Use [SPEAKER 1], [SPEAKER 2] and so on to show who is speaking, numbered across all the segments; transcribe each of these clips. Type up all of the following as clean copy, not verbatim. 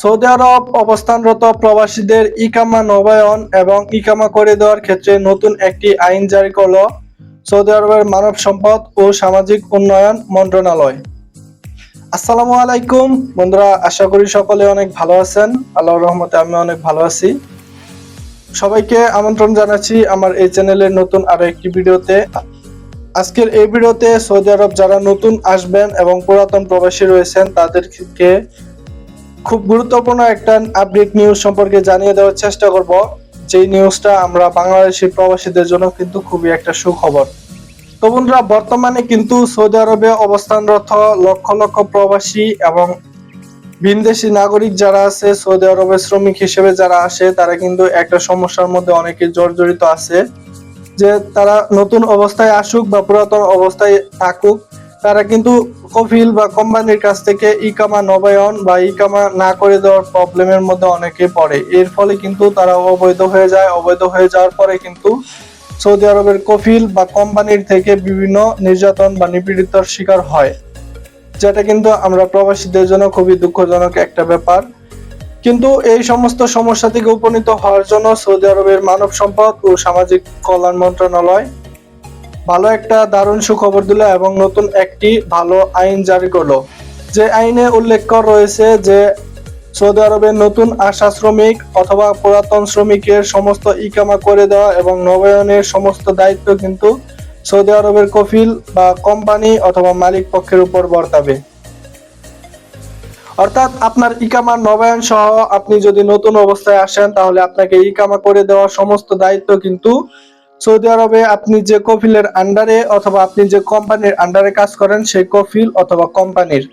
[SPEAKER 1] Saudi আরব অবস্থানরত প্রবাসীদের ইকামা নবায়ন এবং ইকামা করে দেওয়ার ক্ষেত্রে নতুন একটি আইন জারি করল সৌদি আরবের মানব সম্পদ ও সামাজিক উন্নয়ন মন্ত্রণালয়। আসসালামু আলাইকুম বন্ধুরা, আশা করি সকলে অনেক ভালো আছেন। আল্লাহর রহমতে আমি অনেক ভালো আছি। সবাইকে আমন্ত্রণ জানাচ্ছি আমার এই চ্যানেলের নতুন আরো একটি ভিডিওতে। আজকের এই ভিডিওতে সৌদি আরব যারা নতুন আসবেন এবং পুরাতন প্রবাসী রয়েছেন তাদেরকে খুব গুরুত্বপূর্ণ একটা আপডেট নিউজ সম্পর্কে জানিয়ে দেওয়ার চেষ্টা করব। যেই নিউজটা আমরা বাংলাদেশি প্রবাসীদের জন্য কিন্তু খুবই একটা সুখবর। তো বন্ধুরা, বর্তমানে কিন্তু সৌদি আরবে অবস্থানরত লক্ষ লক্ষ প্রবাসী এবং ভিনদেশি নাগরিক যারা আছে, সৌদি আরবের শ্রমিক হিসেবে যারা আসে, তারা কিন্তু একটা সমস্যার মধ্যে অনেকে জর্জরিত আছে যে তারা নতুন অবস্থায় আসুক বা পুরাতন অবস্থায় থাকুক, তারা কিন্তু কফিল বা কোম্পানির কাছ থেকে ইকামা নবায়ন বা ইকামা না করে দেওয়ার প্রবলেমের মধ্যে অনেকে পড়ে। এর ফলে কিন্তু তারা অবৈধ হয়ে যায়। অবৈধ হয়ে যাওয়ার পরে কিন্তু সৌদি আরবের কফিল বা কোম্পানির থেকে বিভিন্ন নির্যাতন বা নিপীড়িতর শিকার হয়, যেটা কিন্তু আমরা প্রবাসীদের জন্য খুবই দুঃখজনক একটা ব্যাপার। কিন্তু এই সমস্ত সমস্যা থেকে উপনীত হওয়ার জন্য সৌদি আরবের মানব সম্পদ ও সামাজিক কল্যাণ মন্ত্রণালয় ভালো একটা দারুণ সুখবর দিল এবং নতুন একটি ভালো আইন জারি করলো। যে আইনে উল্লেখ করা রয়েছে যে সৌদি আরবের নতুন আসা শ্রমিক অথবা পুরাতন শ্রমিকের সমস্ত ইকামা করে দেওয়া এবং নবায়নের সমস্ত দায়িত্ব কিন্তু সৌদি আরবের কফিল বা কোম্পানি অথবা মালিক পক্ষের উপর বর্তাবে। অর্থাৎ আপনার ইকামা নবায়ন সহ আপনি যদি নতুন অবস্থায় আসেন, তাহলে আপনাকে ইকামা করে দেওয়ার সমস্ত দায়িত্ব কিন্তু সৌদি আরবে আপনি যে কফিলের আন্ডারে অথবা আপনি যে কোম্পানির আন্ডারে কাজ করেন সেই কফিল অথবা কোম্পানির।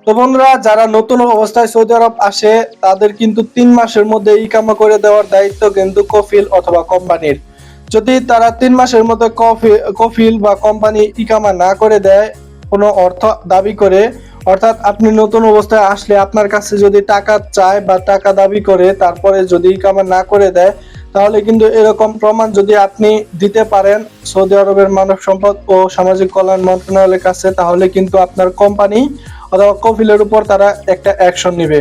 [SPEAKER 1] তো বন্ধুরা, যারা নতুন অবস্থায় সৌদি আরব আসে তাদের কিন্তু 3 মাসের মধ্যে ইকামা করে দেওয়ার দায়িত্ব কিন্তু কফিল অথবা কোম্পানির। যদি তারা 3 মাসের মধ্যে কফিল বা কোম্পানি ইকামা না করে দেয় কোনো অর্থ দাবি করে, অর্থাৎ আপনি নতুন অবস্থায় আসলে আপনার কাছে যদি টাকা চায় বা টাকা দাবি করে তারপরে যদি ইকামা না করে দেয়, তাহলে কিন্তু এরকম প্রমাণ যদি আপনি দিতে পারেন সৌদি আরবের মানব সম্পদ ও সামাজিক কল্যাণ মন্ত্রণালয়ের কাছে, তাহলে কিন্তু আপনার কোম্পানি অথবা কফিলের উপর তারা একটা অ্যাকশন নেবে।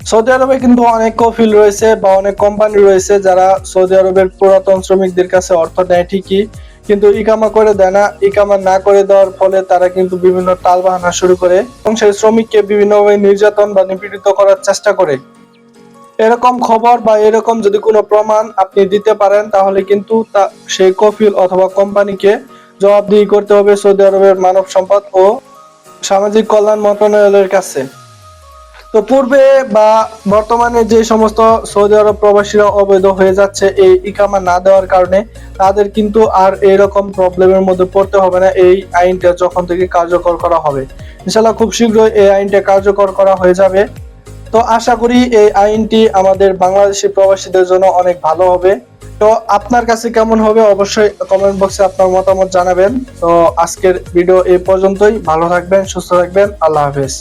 [SPEAKER 1] সৌদি আরবে কিন্তু অনেক কফিল রয়েছে বা অনেক কোম্পানি রয়েছে যারা সৌদি আরবের পুরাতন শ্রমিকদের কাছে অর্থ নেয় ঠিকই, কিন্তু ইকামা করে দেয় না। ইকামা না করে দেওয়ার ফলে তারা কিন্তু বিভিন্ন টালবাহানা শুরু করে এবং সেই শ্রমিককে বিভিন্নভাবে নির্যাতন বা নিপীড়িত করার চেষ্টা করে। এরকম খবর বা এরকম যদি কোনো প্রমাণ আপনি দিতে পারেন, তাহলে কিন্তু সেই কফিল অথবা কোম্পানিকে জবাবদিহি করতে হবে সৌদি আরবের মানব সম্পদ ও সামাজিক কল্যাণ মন্ত্রণালয়ের কাছে। তো পূর্বে বা বর্তমানে যে সমস্ত সৌদি আরব প্রবাসীরা অবৈধ হয়ে যাচ্ছে এই ইকামা না দেওয়ার কারণে, তাদের কিন্তু আর এরকম প্রবলেমের মধ্যে পড়তে হবে না এই আইনটা যখন থেকে কার্যকর করা হবে। ইনশাআল্লাহ খুব শীঘ্রই এই আইনটা কার্যকর করা হয়ে যাবে। তো আশা করি এই আইনটি আমাদের বাংলাদেশি প্রবাসীদের জন্য অনেক ভালো হবে। তো আপনার কাছে কেমন হবে অবশ্যই কমেন্ট বক্সে আপনার মতামত জানাবেন। তো আজকের ভিডিও এই পর্যন্তই। ভালো থাকবেন, সুস্থ থাকবেন। আল্লাহ হাফেজ।